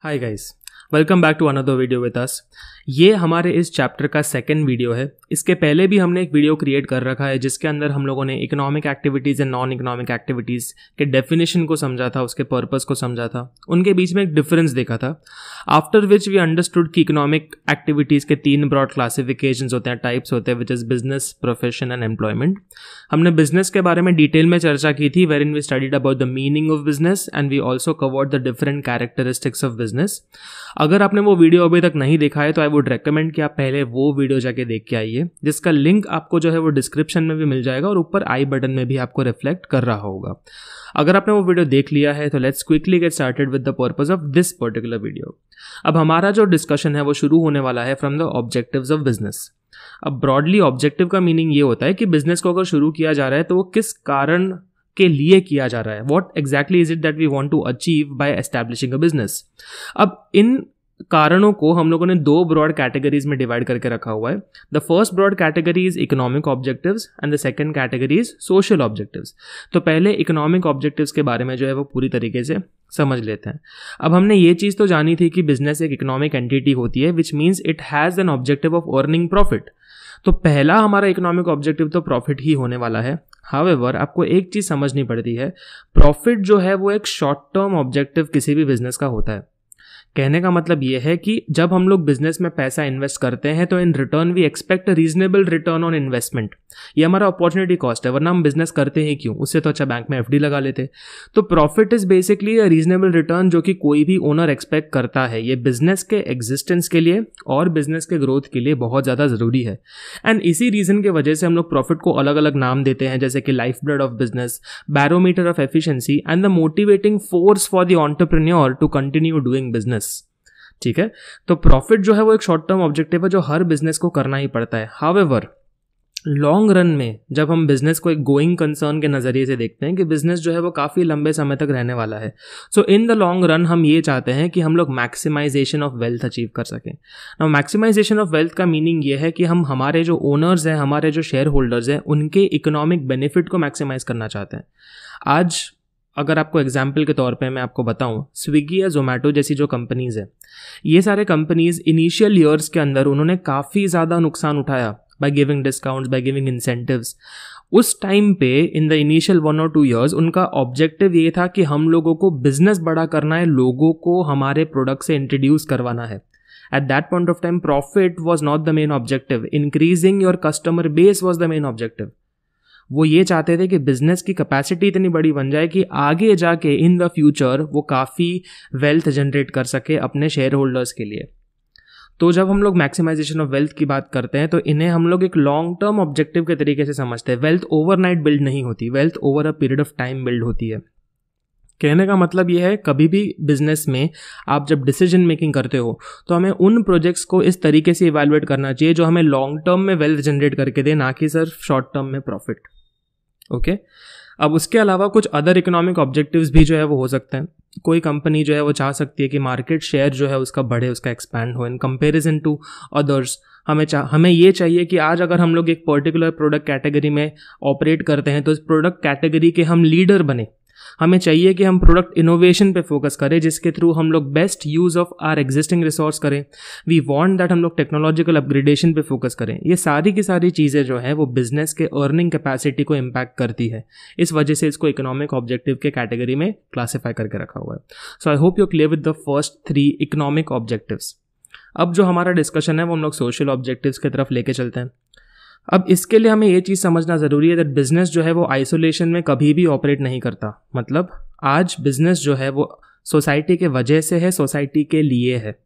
Hi guys, welcome back to another video with us. ये हमारे इस चैप्टर का सेकंड वीडियो है। इसके पहले भी हमने एक वीडियो क्रिएट कर रखा है जिसके अंदर हम लोगों ने economic activities and non economic activities के डेफिनेशन को समझा था, उसके पर्पस को समझा था, उनके बीच में एक डिफरेंस देखा था। आफ्टर विच वी अंडरस्टूड कि इकोनॉमिक एक्टिविटीज़ के तीन ब्रॉड क्लासिफिकेशंस होते हैं, टाइप्स होते हैं, which is business, profession and employment. हमने बिजनेस के बारे में डिटेल में चर्चा की थी, wherein we studied about the meaning of business and we also covered the different characteristics of business. अगर आपने वो वीडियो अभी तक नहीं देखा है तो आई वुड रेकमेंड कि आप पहले वो वीडियो जाके देख के आइए, जिसका लिंक आपको जो है वो डिस्क्रिप्शन में भी मिल जाएगा और ऊपर आई बटन में भी आपको रिफ्लेक्ट कर रहा होगा। अगर आपने वो वीडियो देख लिया है तो let's quickly get started with the purpose of this particular video. अब हमारा जो डिस्कशन है वो शुरू होने वाला है from the objectives of business. अब ब्रॉडली ऑब्जेक्टिव का मीनिंग ये होता है कि बिजनेस को अगर शुरू किया जा रहा है तो वो किस कारण के लिए किया जा रहा है, what exactly is it that we want to achieve by establishing a business. अब इन कारणों को हम लोगों ने दो ब्रॉड कैटेगरीज में डिवाइड करके रखा हुआ है। The first broad category is economic objectives and the second category is social objectives. तो पहले इकोनॉमिक ऑब्जेक्टिव्स के बारे में जो है वो पूरी तरीके से समझ लेते हैं। अब हमने ये चीज़ तो जानी थी कि बिजनेस एक इकोनॉमिक एंटिटी होती है which means it has an objective of earning profit. तो पहला हमारा इकोनॉमिक ऑब्जेक्टिव तो प्रॉफिट ही होने वाला है। हाउएवर आपको एक चीज़ समझनी पड़ती है, प्रॉफिट जो है वो एक शॉर्ट टर्म ऑब्जेक्टिव किसी भी बिजनेस का होता है। कहने का मतलब ये है कि जब हम लोग बिजनेस में पैसा इन्वेस्ट करते हैं तो in return we expect a reasonable return on investment. ये हमारा अपॉर्चुनिटी कॉस्ट है, वरना हम बिजनेस करते हैं क्यों? उससे तो अच्छा बैंक में एफडी लगा लेते। तो profit is basically a reasonable return जो कि कोई भी ओनर एक्सपेक्ट करता है। ये बिजनेस के एग्जिस्टेंस के लिए और बिजनेस के ग्रोथ के लिए बहुत ज़्यादा ज़रूरी है। एंड इसी रीज़न की वजह से हम लोग प्रॉफिट को अलग अलग नाम देते हैं, जैसे कि life blood of business, barometer of efficiency and the motivating force for the entrepreneur to continue doing business. ठीक है, तो प्रॉफिट जो है वो एक शॉर्ट टर्म ऑब्जेक्टिव है जो हर बिजनेस को करना ही पड़ता है। हाउएवर लॉन्ग रन में जब हम बिजनेस को एक गोइंग कंसर्न के नज़रिए से देखते हैं कि बिजनेस जो है वो काफ़ी लंबे समय तक रहने वाला है, सो इन द लॉन्ग रन हम ये चाहते हैं कि हम लोग मैक्सिमाइजेशन ऑफ वेल्थ अचीव कर सकें। नाउ मैक्सिमाइजेशन ऑफ वेल्थ का मीनिंग ये है कि हम हमारे जो ओनर्स हैं, हमारे जो शेयर होल्डर्स हैं, उनके इकोनॉमिक बेनिफिट को मैक्सिमाइज करना चाहते हैं। आज अगर आपको एग्जाम्पल के तौर पे मैं आपको बताऊं, स्विगी या जोमेटो जैसी जो कंपनीज़ है, ये सारे कंपनीज़ इनिशियल ईयर्स के अंदर उन्होंने काफ़ी ज़्यादा नुकसान उठाया by giving discounts, by giving incentives. उस टाइम पे इन द इनिशियल 1 और 2 ईयर्स उनका ऑब्जेक्टिव ये था कि हम लोगों को बिजनेस बड़ा करना है, लोगों को हमारे प्रोडक्ट से इंट्रोड्यूस करवाना है। At that point of time, profit was not the main objective. Increasing your customer base was the main objective. वो ये चाहते थे कि बिजनेस की कैपेसिटी इतनी बड़ी बन जाए कि आगे जाके इन द फ्यूचर वो काफ़ी वेल्थ जनरेट कर सके अपने शेयर होल्डर्स के लिए। तो जब हम लोग मैक्सिमाइजेशन ऑफ वेल्थ की बात करते हैं तो इन्हें हम लोग एक लॉन्ग टर्म ऑब्जेक्टिव के तरीके से समझते हैं। वेल्थ ओवरनाइट बिल्ड नहीं होती, wealth over a period of time build होती है। कहने का मतलब यह है, कभी भी बिजनेस में आप जब डिसीजन मेकिंग करते हो तो हमें उन प्रोजेक्ट्स को इस तरीके से इवैल्यूएट करना चाहिए जो हमें लॉन्ग टर्म में वेल्थ जनरेट करके दे, ना कि सिर्फ शॉर्ट टर्म में प्रॉफिट। ओके, अब उसके अलावा कुछ अदर इकोनॉमिक ऑब्जेक्टिव्स भी जो है वो हो सकते हैं। कोई कंपनी जो है वो चाह सकती है कि मार्केट शेयर जो है उसका बढ़े, उसका एक्सपैंड हो इन कंपैरिजन टू अदर्स। हमें ये चाहिए कि आज अगर हम लोग एक पर्टिकुलर प्रोडक्ट कैटेगरी में ऑपरेट करते हैं तो इस प्रोडक्ट कैटेगरी के हम लीडर बने। हमें चाहिए कि हम प्रोडक्ट इनोवेशन पे फोकस करें जिसके थ्रू हम लोग best use of our existing resource करें। वी वांट दैट हम लोग टेक्नोलॉजिकल अपग्रेडेशन पे फोकस करें। ये सारी की सारी चीज़ें जो है वो बिजनेस के अर्निंग कैपेसिटी को इम्पैक्ट करती है। इस वजह से इसको इकोनॉमिक ऑब्जेक्टिव के कैटेगरी में क्लासीफाई करके रखा हुआ है। So I hope you clear with the first 3 economic objectives. अब जो हमारा डिस्कशन है वो हम लोग सोशल ऑब्जेक्टिव्स की तरफ लेके चलते हैं। अब इसके लिए हमें ये चीज़ समझना ज़रूरी है दैट बिजनेस जो है वो आइसोलेशन में कभी भी ऑपरेट नहीं करता। मतलब आज बिजनेस जो है वो सोसाइटी के वजह से है, सोसाइटी के लिए है।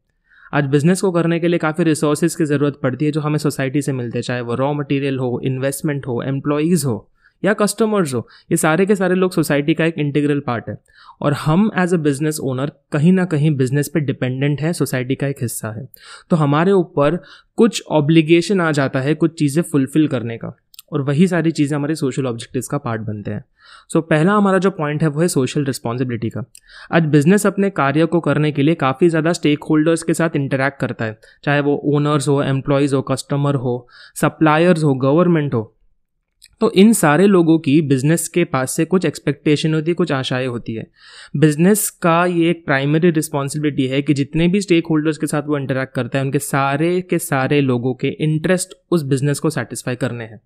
आज बिजनेस को करने के लिए काफ़ी रिसोर्सेज की ज़रूरत पड़ती है जो हमें सोसाइटी से मिलते हैं, चाहे वो रॉ मटेरियल हो, इन्वेस्टमेंट हो, एम्प्लॉयज़ हो या कस्टमर्स हो। ये सारे के सारे लोग सोसाइटी का एक इंटीग्रल पार्ट है और हम एज अ बिजनेस ओनर कहीं ना कहीं बिजनेस पे डिपेंडेंट है, सोसाइटी का एक हिस्सा है। तो हमारे ऊपर कुछ ऑब्लिगेशन आ जाता है कुछ चीज़ें फुलफिल करने का, और वही सारी चीज़ें हमारे सोशल ऑब्जेक्टिव्स का पार्ट बनते हैं। सो पहला हमारा जो पॉइंट है वो है सोशल रिस्पॉन्सिबिलिटी का। आज बिजनेस अपने कार्य को करने के लिए काफ़ी ज़्यादा स्टेक होल्डर्स के साथ इंटरैक्ट करता है, चाहे वो ओनर्स हो, एम्प्लॉयज़ हो, कस्टमर हो, सप्लायर्स हो, गवर्नमेंट हो। तो इन सारे लोगों की बिजनेस के पास से कुछ एक्सपेक्टेशन होती है, कुछ आशाएं होती है। बिजनेस का ये एक प्राइमरी रिस्पॉन्सिबिलिटी है कि जितने भी स्टेक होल्डर्स के साथ वो इंटरेक्ट करता है उनके सारे के सारे लोगों के इंटरेस्ट उस बिजनेस को सेटिस्फाई करने हैं।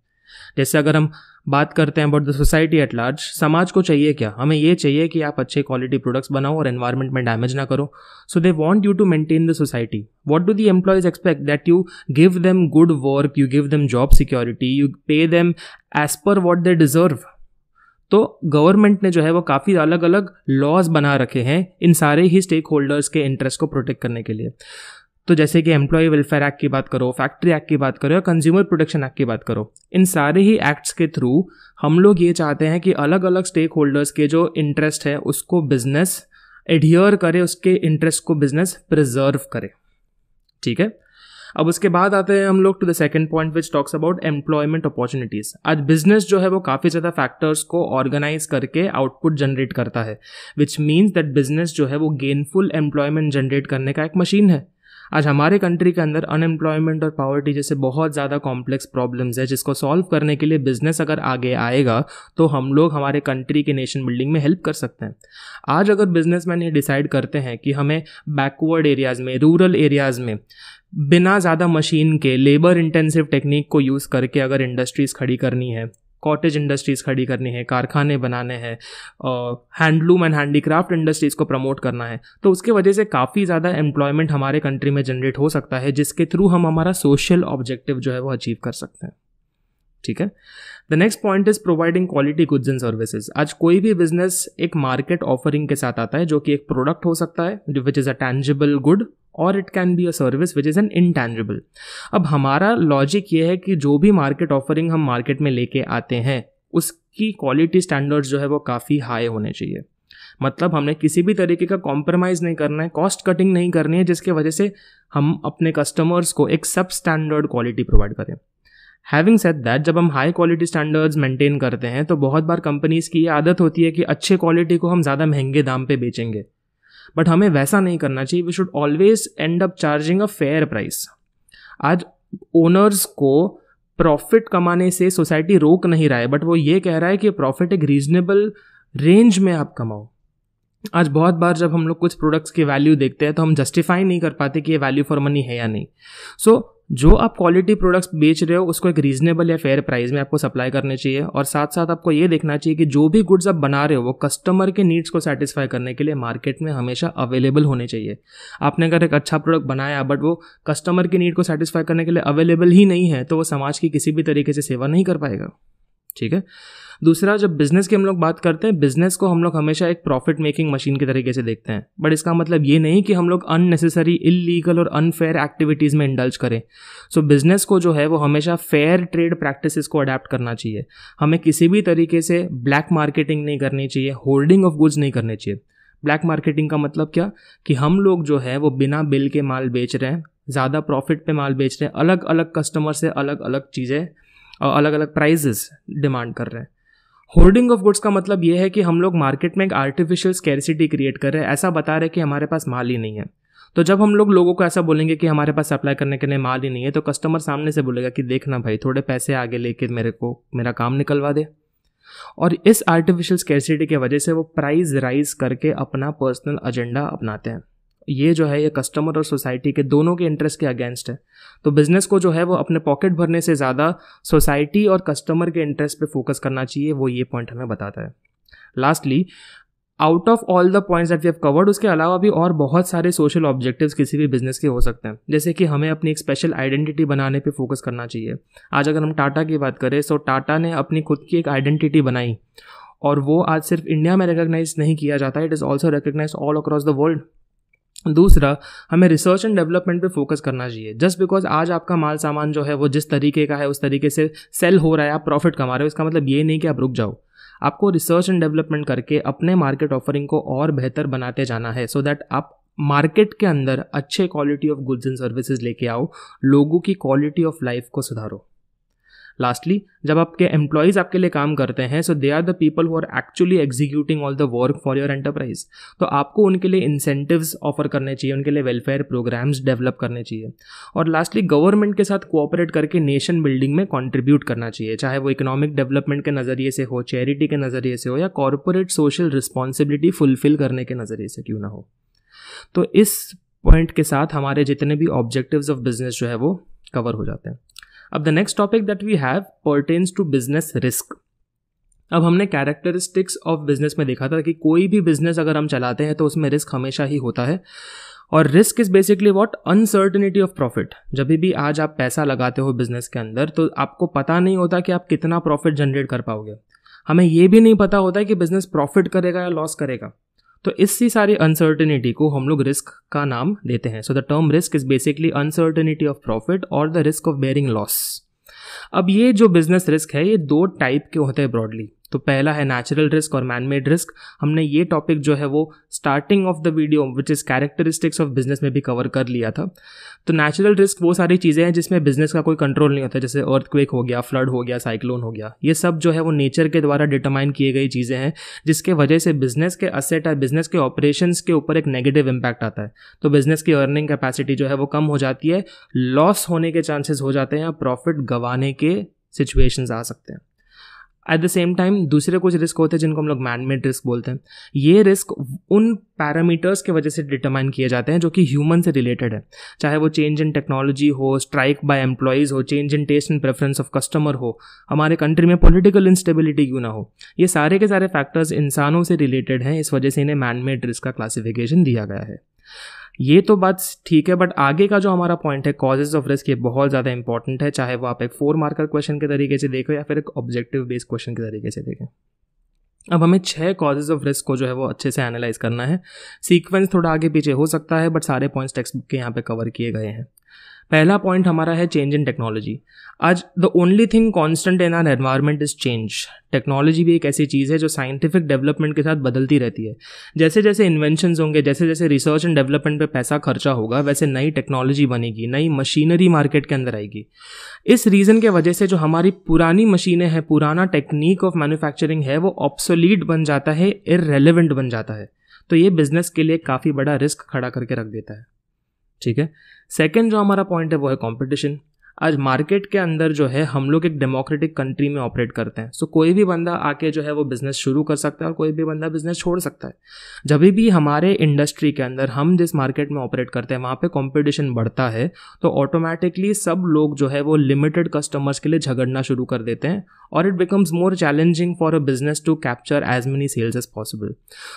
जैसे अगर हम बात करते हैं about the society at large, समाज को चाहिए क्या? हमें ये चाहिए कि आप अच्छे क्वालिटी प्रोडक्ट्स बनाओ और एनवायरनमेंट में डैमेज ना करो। So they want you to maintain the society. What do the employees expect? That you give them good work, you give them job security, you pay them as per what they deserve. तो government ने जो है वो काफ़ी अलग अलग laws बना रखे हैं इन सारे ही स्टेक होल्डर्स के इंटरेस्ट को प्रोटेक्ट करने के लिए। तो जैसे कि एम्प्लॉय वेलफेयर एक्ट की बात करो, फैक्ट्री एक्ट की बात करो या कंज्यूमर प्रोटेक्शन एक्ट की बात करो, इन सारे ही एक्ट्स के थ्रू हम लोग ये चाहते हैं कि अलग अलग स्टेक होल्डर्स के जो इंटरेस्ट है उसको बिजनेस एडहियर करे, उसके इंटरेस्ट को बिजनेस प्रिजर्व करे। ठीक है, अब उसके बाद आते हैं हम लोग to the second point which talks about employment opportunities. आज बिजनेस जो है वो काफ़ी ज़्यादा फैक्टर्स को ऑर्गेनाइज करके आउटपुट जनरेट करता है, विच मीन्स दैट बिजनेस जो है वो गेनफुल एम्प्लॉयमेंट जनरेट करने का एक मशीन है। आज हमारे कंट्री के अंदर अनएम्प्लॉयमेंट और पॉवर्टी जैसे बहुत ज़्यादा कॉम्प्लेक्स प्रॉब्लम्स है, जिसको सॉल्व करने के लिए बिजनेस अगर आगे आएगा तो हम लोग हमारे कंट्री के नेशन बिल्डिंग में हेल्प कर सकते हैं। आज अगर बिजनेसमैन ये डिसाइड करते हैं कि हमें बैकवर्ड एरियाज़ में, रूरल एरियाज़ में बिना ज़्यादा मशीन के लेबर इंटेंसिव टेक्निक को यूज़ करके अगर इंडस्ट्रीज़ खड़ी करनी है, कॉटेज इंडस्ट्रीज़ खड़ी करनी है, कारखाने बनाने हैं, हैंडलूम एंड हैंडीक्राफ्ट इंडस्ट्रीज़ को प्रमोट करना है, तो उसके वजह से काफ़ी ज़्यादा एम्प्लॉयमेंट हमारे कंट्री में जनरेट हो सकता है, जिसके थ्रू हम हमारा सोशल ऑब्जेक्टिव जो है वो अचीव कर सकते हैं। ठीक है, the next point is providing quality goods and services. आज कोई भी बिजनेस एक मार्केट ऑफरिंग के साथ आता है, जो कि एक प्रोडक्ट हो सकता है which is a tangible good, और it can be a service which is an intangible. अब हमारा लॉजिक ये है कि जो भी मार्केट ऑफरिंग हम मार्केट में लेके आते हैं उसकी क्वालिटी स्टैंडर्ड्स जो है वो काफ़ी हाई होने चाहिए। मतलब हमने किसी भी तरीके का कॉम्प्रोमाइज़ नहीं करना है, कॉस्ट कटिंग नहीं करनी है, जिसके वजह से हम अपने कस्टमर्स को एक सब स्टैंडर्ड क्वालिटी प्रोवाइड करें। हैविंग सेड दैट, जब हम हाई क्वालिटी स्टैंडर्ड्स मेंटेन करते हैं तो बहुत बार कंपनीज़ की ये आदत होती है कि अच्छे क्वालिटी को हम ज़्यादा महंगे दाम पे बेचेंगे, बट हमें वैसा नहीं करना चाहिए। We should always end up charging a fair price. आज ओनर्स को प्रॉफिट कमाने से सोसाइटी रोक नहीं रहा है, बट वो ये कह रहा है कि प्रॉफिट एक रीजनेबल रेंज में आप कमाओ। आज बहुत बार जब हम लोग कुछ प्रोडक्ट्स की वैल्यू देखते हैं तो हम जस्टिफाई नहीं कर पाते कि ये वैल्यू फॉर मनी है या नहीं। सो जो आप क्वालिटी प्रोडक्ट्स बेच रहे हो उसको एक रीजनेबल या फेयर प्राइस में आपको सप्लाई करने चाहिए, और साथ साथ आपको ये देखना चाहिए कि जो भी गुड्स आप बना रहे हो वो कस्टमर के नीड्स को सेटिस्फाई करने के लिए मार्केट में हमेशा अवेलेबल होने चाहिए। आपने अगर एक अच्छा प्रोडक्ट बनाया बट वो कस्टमर के नीड को सेटिस्फाई करने के लिए अवेलेबल ही नहीं है तो वो समाज की किसी भी तरीके से सेवा नहीं कर पाएगा। ठीक है, दूसरा, जब बिजनेस की हम लोग बात करते हैं, बिजनेस को हम लोग हमेशा एक प्रॉफिट मेकिंग मशीन के तरीके से देखते हैं, बट इसका मतलब ये नहीं कि हम लोग अननेसेसरी, इलीगल और अनफेयर एक्टिविटीज़ में इंडल्ज करें। सो बिजनेस को जो है वो हमेशा फेयर ट्रेड प्रैक्टिसेस को अडेप्ट करना चाहिए। हमें किसी भी तरीके से ब्लैक मार्केटिंग नहीं करनी चाहिए, होर्डिंग ऑफ गुड्स नहीं करनी चाहिए। ब्लैक मार्केटिंग का मतलब क्या कि हम लोग जो है वो बिना बिल के माल बेच रहे हैं, ज़्यादा प्रॉफिट पे माल बेच रहे हैं, अलग अलग कस्टमर से अलग अलग चीज़ें और अलग अलग प्राइजेस डिमांड कर रहे हैं। होर्डिंग ऑफ गुड्स का मतलब ये है कि हम लोग मार्केट में एक आर्टिफिशियल स्कैरिसिटी क्रिएट कर रहे हैं, ऐसा बता रहे हैं कि हमारे पास माल ही नहीं है। तो जब हम लोग लोगों को ऐसा बोलेंगे कि हमारे पास सप्लाई करने के लिए माल ही नहीं है, तो कस्टमर सामने से बोलेगा कि देखना भाई, थोड़े पैसे आगे लेके मेरे को मेरा काम निकलवा दे। और इस आर्टिफिशियल स्कैरिसिटी की वजह से वो प्राइस राइज करके अपना पर्सनल एजेंडा अपनाते हैं। ये जो है ये कस्टमर और सोसाइटी के दोनों के इंटरेस्ट के अगेंस्ट है। तो बिजनेस को जो है वो अपने पॉकेट भरने से ज़्यादा सोसाइटी और कस्टमर के इंटरेस्ट पे फोकस करना चाहिए, वो ये पॉइंट हमें बताता है। Lastly, out of all the points that we have covered, उसके अलावा भी और बहुत सारे सोशल ऑब्जेक्टिव्स किसी भी बिजनेस के हो सकते हैं, जैसे कि हमें अपनी एक स्पेशल आइडेंटिटी बनाने पे फोकस करना चाहिए। आज अगर हम टाटा की बात करें, सो टाटा ने अपनी खुद की एक आइडेंटिटी बनाई, और वो आज सिर्फ इंडिया में रिकॉग्नाइज नहीं किया जाता, it is also recognize all across the world. दूसरा, हमें रिसर्च एंड डेवलपमेंट पे फोकस करना चाहिए। जस्ट बिकॉज आज आपका माल सामान जो है वो जिस तरीके का है उस तरीके से सेल हो रहा है, आप प्रॉफिट कमा रहे हो, इसका मतलब ये नहीं कि आप रुक जाओ। आपको रिसर्च एंड डेवलपमेंट करके अपने मार्केट ऑफरिंग को और बेहतर बनाते जाना है, सो दैट आप मार्केट के अंदर अच्छे quality of goods and services लेके आओ, लोगों की क्वालिटी ऑफ लाइफ को सुधारो। लास्टली, जब आपके एम्प्लॉयज़ आपके लिए काम करते हैं, so they are the people who are actually executing all the work for your enterprise. तो आपको उनके लिए इंसेंटिव्स ऑफर करने चाहिए, उनके लिए वेलफेयर प्रोग्राम्स डेवलप करने चाहिए। और लास्टली, गवर्नमेंट के साथ कोऑपरेट करके नेशन बिल्डिंग में कंट्रीब्यूट करना चाहिए, चाहे वो इकोनॉमिक डेवलपमेंट के नज़रिए से हो, चैरिटी के नज़रिए से हो, या कॉर्पोरेट सोशल रिस्पॉन्सिबिलिटी फुलफिल करने के नज़रिए से क्यों ना हो। तो इस पॉइंट के साथ हमारे जितने भी ऑब्जेक्टिव्स ऑफ बिजनेस जो है वो कवर हो जाते हैं। अब the next topic that we have pertains to business risk. अब हमने कैरेक्टरिस्टिक्स ऑफ बिजनेस में देखा था कि कोई भी बिजनेस अगर हम चलाते हैं तो उसमें रिस्क हमेशा ही होता है। और risk is basically what, uncertainty of profit. जब भी आज आप पैसा लगाते हो बिजनेस के अंदर तो आपको पता नहीं होता कि आप कितना प्रॉफिट जनरेट कर पाओगे। हमें ये भी नहीं पता होता है कि बिजनेस प्रॉफिट करेगा या लॉस करेगा। तो इसी सारी अनसर्टेनिटी को हम लोग रिस्क का नाम देते हैं। So the term risk is basically uncertainty of profit और the risk of bearing loss. अब ये जो बिजनेस रिस्क है ये दो टाइप के होते हैं ब्रॉडली। तो पहला है नेचुरल रिस्क और मैन मेड रिस्क। हमने ये टॉपिक जो है वो starting of the video which is characteristics of business में भी कवर कर लिया था। तो नेचुरल रिस्क वो सारी चीज़ें हैं जिसमें बिजनेस का कोई कंट्रोल नहीं होता, जैसे अर्थक्वेक हो गया, फ्लड हो गया, साइक्लोन हो गया। ये सब जो है वो नेचर के द्वारा डिटरमाइन किए गई चीज़ें हैं जिसके वजह से बिजनेस के असेट या बिजनेस के ऑपरेशंस के ऊपर एक नेगेटिव इम्पैक्ट आता है। तो बिजनेस की अर्निंग कैपेसिटी जो है वो कम हो जाती है, लॉस होने के चांसेस हो जाते हैं या प्रॉफिट गंवाने के सिचुएशंस आ सकते हैं। एट द सेम टाइम दूसरे कुछ रिस्क होते हैं जिनको हम लोग मैन मेड रिस्क बोलते हैं। ये रिस्क उन पैरामीटर्स के वजह से डिटरमाइन किए जाते हैं जो कि ह्यूमन से रिलेटेड है, चाहे वो चेंज इन टेक्नोलॉजी हो, स्ट्राइक बाय एम्प्लॉयज़ हो, change in taste and preference of customer हो, हमारे कंट्री में पॉलिटिकल इंस्टेबिलिटी क्यों ना हो। ये सारे के सारे फैक्टर्स इंसानों से रिलेटेड हैं, इस वजह से इन्हें मैन मेड रिस्क का क्लासिफिकेशन दिया गया है। ये तो बात ठीक है, बट आगे का जो हमारा पॉइंट है कॉजेज ऑफ रिस्क, ये बहुत ज़्यादा इंपॉर्टेंट है, चाहे वो आप एक 4 मार्कर क्वेश्चन के तरीके से देखो या फिर एक ऑब्जेक्टिव बेस्ड क्वेश्चन के तरीके से देखें। अब हमें 6 कॉजेज ऑफ रिस्क को जो है वो अच्छे से एनालाइज करना है। सीक्वेंस थोड़ा आगे पीछे हो सकता है बट सारे पॉइंट्स टेक्स्ट बुक के यहाँ पे कवर किए गए हैं। पहला पॉइंट हमारा है चेंज इन टेक्नोलॉजी। आज the only thing constant in our environment is change. Technology भी एक ऐसी चीज़ है जो साइंटिफिक डेवलपमेंट के साथ बदलती रहती है। जैसे जैसे इन्वेंशंस होंगे, जैसे जैसे रिसर्च एंड डेवलपमेंट पे पैसा खर्चा होगा, वैसे नई टेक्नोलॉजी बनेगी, नई मशीनरी मार्केट के अंदर आएगी। इस रीज़न के वजह से जो हमारी पुरानी मशीनें हैं, पुराना टेक्निक ऑफ मैन्युफैक्चरिंग है, वो ऑब्सोलीट बन जाता है, इररेलेवेंट बन जाता है। तो ये बिजनेस के लिए काफ़ी बड़ा रिस्क खड़ा करके रख देता है। ठीक है। सेकंड जो हमारा पॉइंट है वो है कंपटीशन। आज मार्केट के अंदर जो है हम लोग एक डेमोक्रेटिक कंट्री में ऑपरेट करते हैं। सो कोई भी बंदा आके जो है वो बिज़नेस शुरू कर सकता है और कोई भी बंदा बिज़नेस छोड़ सकता है। जब भी हमारे इंडस्ट्री के अंदर हम जिस मार्केट में ऑपरेट करते हैं वहाँ पे कंपटीशन बढ़ता है तो ऑटोमेटिकली सब लोग जो है वो लिमिटेड कस्टमर्स के लिए झगड़ना शुरू कर देते हैं और it becomes more challenging for a business to capture as many sales as possible.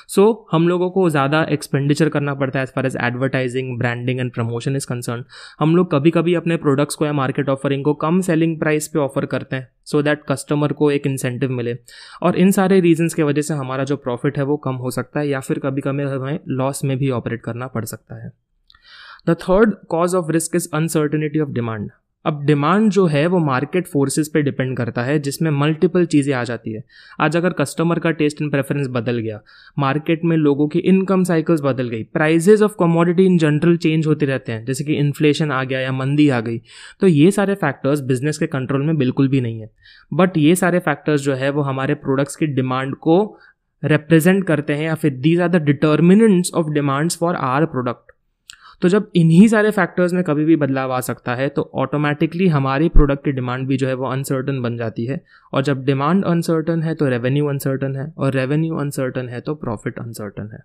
So हम लोगों को ज़्यादा एक्सपेंडिचर करना पड़ता है as far as advertising, branding and promotion is concern. हम लोग कभी कभी अपने प्रोडक्ट्स को या मार्केट ऑफरिंग को कम सेलिंग प्राइस पे ऑफर करते हैं सो दैट कस्टमर को एक इंसेंटिव मिले, और इन सारे रीजंस के वजह से हमारा जो प्रॉफिट है वो कम हो सकता है या फिर कभी कभी हमें लॉस में भी ऑपरेट करना पड़ सकता है। The third cause of risk is uncertainty of demand. अब डिमांड जो है वो मार्केट फोर्सेस पे डिपेंड करता है जिसमें मल्टीपल चीज़ें आ जाती है। आज अगर कस्टमर का टेस्ट एंड प्रेफरेंस बदल गया, मार्केट में लोगों की इनकम साइकिल्स बदल गई, prizes of commodity in general change होते रहते हैं, जैसे कि इन्फ्लेशन आ गया या मंदी आ गई, तो ये सारे फैक्टर्स बिजनेस के कंट्रोल में बिल्कुल भी नहीं है। बट ये सारे फैक्टर्स जो है वो हमारे प्रोडक्ट्स की डिमांड को रिप्रेजेंट करते हैं या फिर these are the determinants of demands for our product. तो जब इन्हीं सारे फैक्टर्स में कभी भी बदलाव आ सकता है तो ऑटोमेटिकली हमारी प्रोडक्ट की डिमांड भी जो है वो अनसर्टन बन जाती है, और जब डिमांड अनसर्टन है तो रेवेन्यू अनसर्टन है, और रेवेन्यू अनसर्टन है तो प्रॉफिट अनसर्टन है।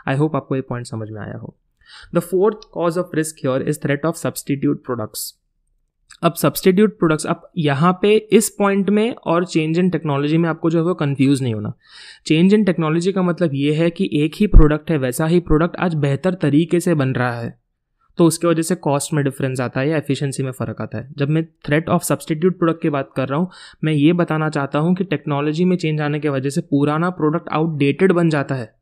आई होप आपको ये पॉइंट समझ में आया हो। The fourth cause of risk here is threat of substitute products. अब सब्स्टिट्यूट प्रोडक्ट्स, अब यहाँ पे इस पॉइंट में और चेंज इन टेक्नोलॉजी में आपको जो है वो कंफ्यूज नहीं होना। चेंज इन टेक्नोलॉजी का मतलब ये है कि एक ही प्रोडक्ट है, वैसा ही प्रोडक्ट आज बेहतर तरीके से बन रहा है, तो उसके वजह से कॉस्ट में डिफरेंस आता है या एफिशिएंसी में फ़र्क आता है। जब मैं थ्रेट ऑफ सब्स्टिट्यूट प्रोडक्ट की बात कर रहा हूँ, मैं ये बताना चाहता हूँ कि टेक्नोलॉजी में चेंज आने की वजह से पुराना प्रोडक्ट आउटडेटेड बन जाता है।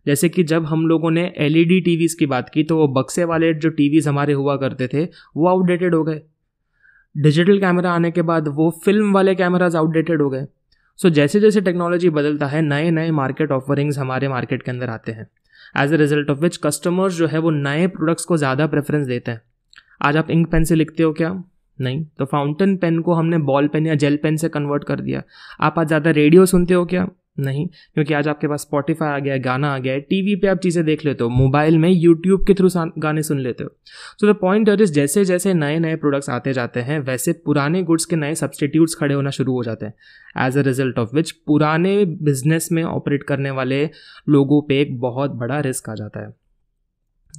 जैसे कि जब हम लोगों ने LED टीवीज़ की बात की तो वो बक्से वाले जो टीवीज़ हमारे हुआ करते थे वो आउटडेटेड हो गए। डिजिटल कैमरा आने के बाद वो फिल्म वाले कैमराज आउटडेटेड हो गए। सो जैसे जैसे टेक्नोलॉजी बदलता है नए नए मार्केट ऑफरिंग्स हमारे मार्केट के अंदर आते हैं, as a result of which customers जो है वो नए प्रोडक्ट्स को ज़्यादा प्रेफरेंस देते हैं। आज आप इंक पेन से लिखते हो क्या? नहीं। तो फाउंटेन पेन को हमने बॉल पेन या जेल पेन से कन्वर्ट कर दिया। आप आज ज़्यादा रेडियो सुनते हो क्या? नहीं, क्योंकि आज आपके पास स्पॉटिफाई आ गया है, गाना आ गया है, टीवी पे आप चीज़ें देख लेते हो, मोबाइल में यूट्यूब के थ्रू गाने सुन लेते हो। सो द पॉइंट इज जैसे जैसे नए नए प्रोडक्ट्स आते जाते हैं वैसे पुराने गुड्स के नए सब्सटीट्यूट्स खड़े होना शुरू हो जाते हैं, as a result of which पुराने बिजनेस में ऑपरेट करने वाले लोगों पे एक बहुत बड़ा रिस्क आ जाता है।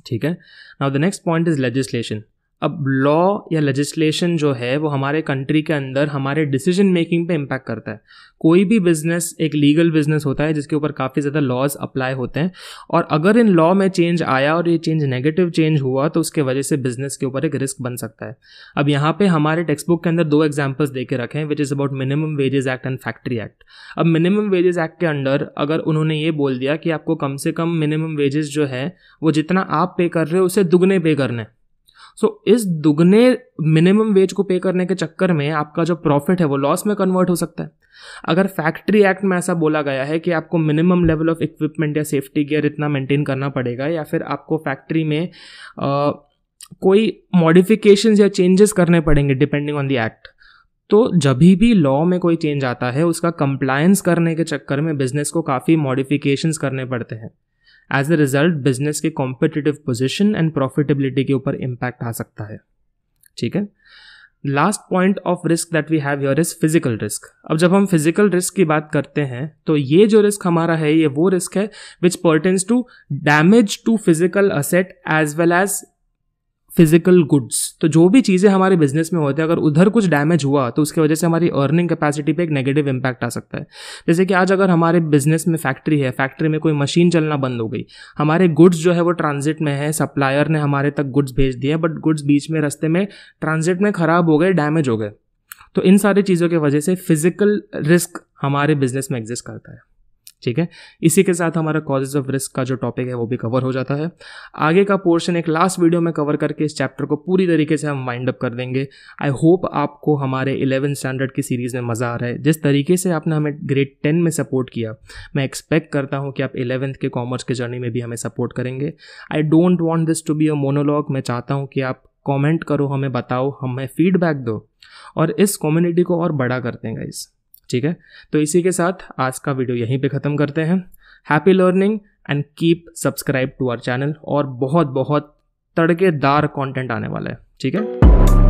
ठीक है। Now the next point is legislation. अब लॉ या लेजिस्लेशन जो है वो हमारे कंट्री के अंदर हमारे डिसीजन मेकिंग पे इम्पैक्ट करता है। कोई भी बिजनेस एक लीगल बिजनेस होता है जिसके ऊपर काफ़ी ज़्यादा लॉज अप्लाई होते हैं, और अगर इन लॉ में चेंज आया और ये चेंज नेगेटिव चेंज हुआ तो उसके वजह से बिजनेस के ऊपर एक रिस्क बन सकता है। अब यहाँ पे हमारे टेक्स्ट बुक के अंदर 2 एग्जाम्पल्स दे के रखे हैं, which is about minimum wages act and factory act. अब मिनिमम वेजेस एक्ट के अंडर अगर उन्होंने ये बोल दिया कि आपको कम से कम मिनिमम वेजेस जो है वो जितना आप पे कर रहे हो उससे दुगने पे करने, सो इस दुगने मिनिमम वेज को पे करने के चक्कर में आपका जो प्रॉफिट है वो लॉस में कन्वर्ट हो सकता है। अगर फैक्ट्री एक्ट में ऐसा बोला गया है कि आपको मिनिमम लेवल ऑफ इक्विपमेंट या सेफ्टी गियर इतना मेंटेन करना पड़ेगा, या फिर आपको फैक्ट्री में कोई मॉडिफिकेशंस या चेंजेस करने पड़ेंगे डिपेंडिंग ऑन द एक्ट, तो जब भी लॉ में कोई चेंज आता है उसका कंप्लायंस करने के चक्कर में बिजनेस को काफ़ी मॉडिफिकेशंस करने पड़ते हैं। एज अ रिजल्ट बिजनेस के कॉम्पिटिटिव पोजीशन एंड प्रॉफिटेबिलिटी के ऊपर इम्पैक्ट आ सकता है। ठीक है। Last point of risk that we have here is physical risk. अब जब हम फिजिकल रिस्क की बात करते हैं तो ये जो रिस्क हमारा है ये वो रिस्क है which pertains to damage to physical asset as well as physical goods. तो जो भी चीज़ें हमारे बिजनेस में होते हैं अगर उधर कुछ डैमेज हुआ तो उसकी वजह से हमारी अर्निंग कैपेसिटी पे एक नेगेटिव इम्पैक्ट आ सकता है। जैसे कि आज अगर हमारे बिजनेस में फैक्ट्री है, फैक्ट्री में कोई मशीन चलना बंद हो गई, हमारे गुड्स जो है वो ट्रांजिट में है, सप्लायर ने हमारे तक गुड्स भेज दिए, बट गुड्स बीच में रास्ते में ट्रांजिट में ख़राब हो गए, डैमेज हो गए, तो इन सारी चीज़ों की वजह से फिजिकल रिस्क हमारे बिजनेस में एग्जिस्ट करता है। ठीक है। इसी के साथ हमारा कॉजेज ऑफ रिस्क का जो टॉपिक है वो भी कवर हो जाता है। आगे का पोर्शन एक लास्ट वीडियो में कवर करके इस चैप्टर को पूरी तरीके से हम वाइंड अप कर देंगे। आई होप आपको हमारे 11th स्टैंडर्ड की सीरीज़ में मज़ा आ रहा है। जिस तरीके से आपने हमें ग्रेड 10 में सपोर्ट किया, मैं एक्सपेक्ट करता हूँ कि आप 11th के कॉमर्स के जर्नी में भी हमें सपोर्ट करेंगे। I don't want this to be a monologue. मैं चाहता हूँ कि आप कॉमेंट करो, हमें बताओ, हमें फीडबैक दो और इस कम्युनिटी को और बड़ा करते हैं गाइस। ठीक है। तो इसी के साथ आज का वीडियो यहीं पे ख़त्म करते हैं। Happy learning and keep subscribe to our channel, और बहुत बहुत तड़केदार कंटेंट आने वाला है। ठीक है।